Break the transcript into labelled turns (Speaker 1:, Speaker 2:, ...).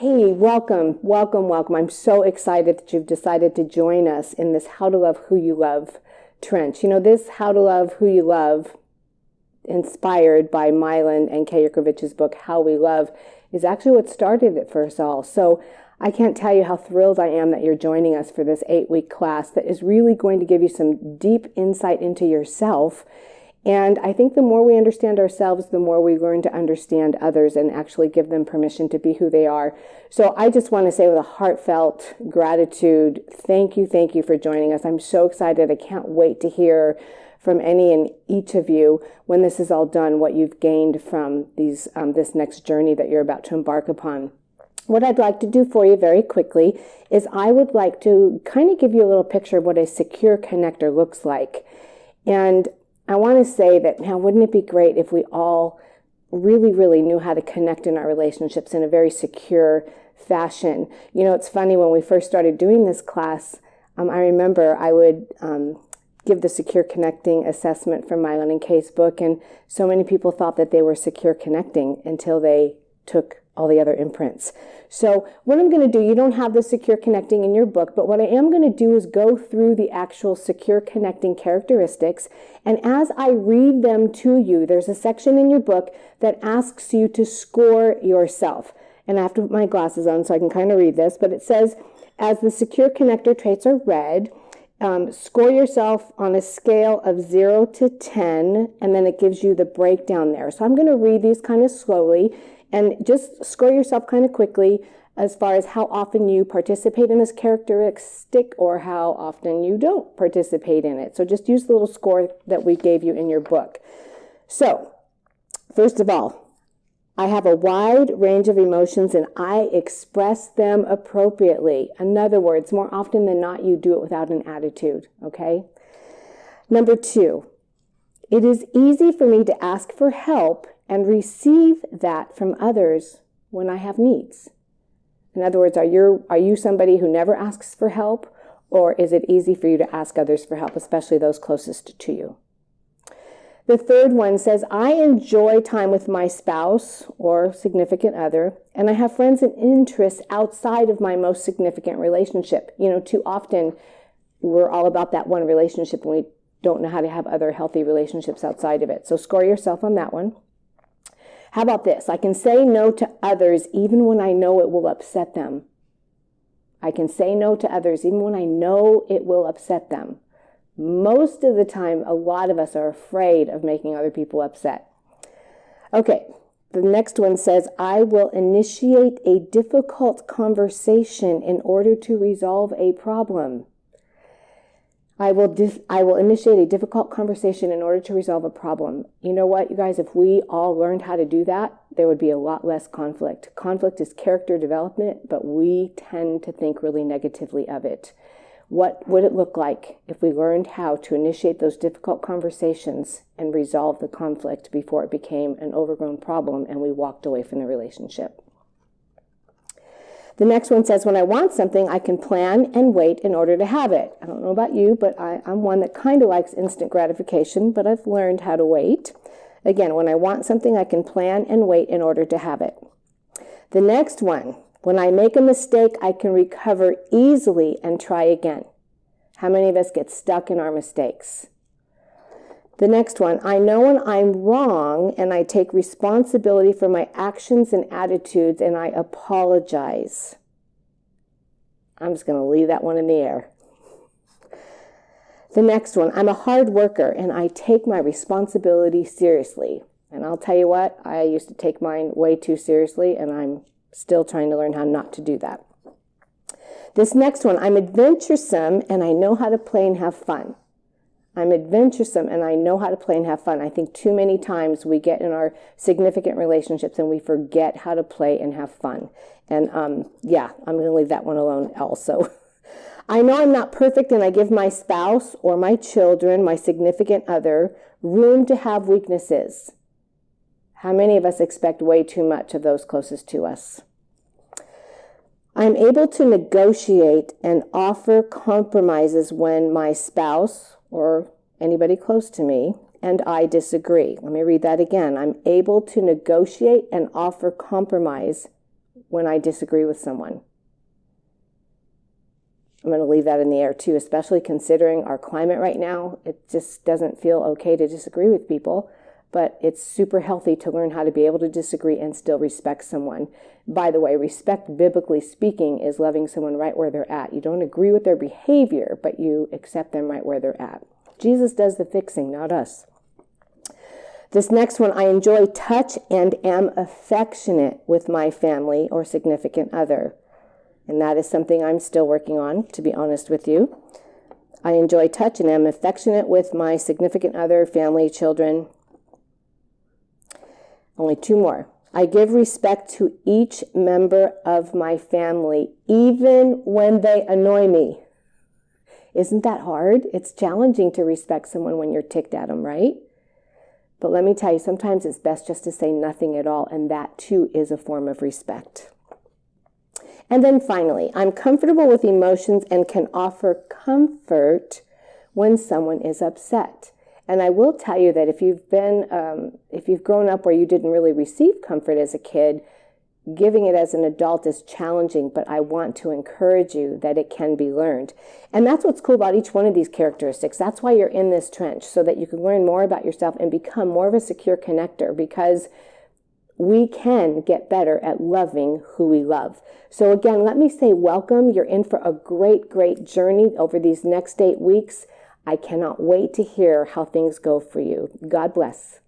Speaker 1: Hey, welcome, welcome, welcome. I'm so excited that you've decided to join us in this How to Love Who You Love trench. You know, this How to Love Who You Love, inspired by Mylan and Kay Yerkovich's book, How We Love, is actually what started it for us all. So I can't tell you how thrilled I am that you're joining us for this 8-week class that is really going to give you some deep insight into yourself. And I think the more we understand ourselves, the more we learn to understand others and actually give them permission to be who they are. So I just want to say with a heartfelt gratitude, thank you for joining us. I'm so excited. I can't wait to hear from any and each of you when this is all done, what you've gained from these this next journey that you're about to embark upon. What I'd like to do for you very quickly is I would like to kind of give you a little picture of what a secure connector looks like. And I want to say that now, wouldn't it be great if we all really knew how to connect in our relationships in a very secure fashion? You know, it's funny, when we first started doing this class, I remember I would give the secure connecting assessment from Mylan and Kay's book, and so many people thought that they were secure connecting until they took all the other imprints. So what I'm going to do, you don't have the secure connecting in your book, but what I am going to do is go through the actual secure connecting characteristics. And as I read them to you, there's a section in your book that asks you to score yourself. And I have to put my glasses on so I can kind of read this, but it says, as the secure connector traits are read, score yourself on a scale of 0 to 10, and then it gives you the breakdown there. So I'm going to read these kind of slowly, and just score yourself kind of quickly as far as how often you participate in this characteristic or how often you don't participate in it. So just use the little score that we gave you in your book. So, first of all, I have a wide range of emotions and I express them appropriately. In other words, more often than not, you do it without an attitude, okay? Number 2, it is easy for me to ask for help and receive that from others when I have needs. In other words, are you somebody who never asks for help, or is it easy for you to ask others for help, especially those closest to you? The third one says, I enjoy time with my spouse or significant other, and I have friends and interests outside of my most significant relationship. You know, too often we're all about that one relationship and we don't know how to have other healthy relationships outside of it. So score yourself on that one. How about this? I can say no to others even when I know it will upset them. I can say no to others even when I know it will upset them. Most of the time, a lot of us are afraid of making other people upset. Okay, the next one says, I will initiate a difficult conversation in order to resolve a problem. I will initiate a difficult conversation in order to resolve a problem. You know what, you guys, if we all learned how to do that, there would be a lot less conflict. Conflict is character development, but we tend to think really negatively of it. What would it look like if we learned how to initiate those difficult conversations and resolve the conflict before it became an overgrown problem and we walked away from the relationship? The next one says, when I want something, I can plan and wait in order to have it. I don't know about you, but I'm one that kind of likes instant gratification, but I've learned how to wait. Again, when I want something, I can plan and wait in order to have it. The next one, when I make a mistake, I can recover easily and try again. How many of us get stuck in our mistakes? The next one, I know when I'm wrong and I take responsibility for my actions and attitudes and I apologize. I'm just going to leave that one in the air. The next one, I'm a hard worker and I take my responsibility seriously. And I'll tell you what, I used to take mine way too seriously and I'm still trying to learn how not to do that. This next one, I'm adventuresome and I know how to play and have fun. I'm adventuresome and I know how to play and have fun. I think too many times we get in our significant relationships and we forget how to play and have fun. And yeah, I'm going to leave that one alone also. I know I'm not perfect and I give my spouse or my children, my significant other, room to have weaknesses. How many of us expect way too much of those closest to us? I'm able to negotiate and offer compromises when my spouse or anybody close to me and I disagree. Let me read that again. I'm able to negotiate and offer compromise when I disagree with someone. I'm going to leave that in the air too, especially considering our climate right now. It just doesn't feel okay to disagree with people, but it's super healthy to learn how to be able to disagree and still respect someone. By the way, respect, biblically speaking, is loving someone right where they're at. You don't agree with their behavior, but you accept them right where they're at. Jesus does the fixing, not us. This next one, I enjoy touch and am affectionate with my family or significant other. And that is something I'm still working on, to be honest with you. I enjoy touch and am affectionate with my significant other, family, children. Only two more. I give respect to each member of my family, even when they annoy me. Isn't that hard? It's challenging to respect someone when you're ticked at them, right? But let me tell you, sometimes it's best just to say nothing at all, and that too is a form of respect. And then finally, I'm comfortable with emotions and can offer comfort when someone is upset. And I will tell you that if you've grown up where you didn't really receive comfort as a kid, giving it as an adult is challenging, but I want to encourage you that it can be learned. And that's what's cool about each one of these characteristics. That's why you're in this trench, so that you can learn more about yourself and become more of a secure connector, because we can get better at loving who we love. So again, let me say welcome. You're in for a great, great journey over these next 8 weeks. I cannot wait to hear how things go for you. God bless.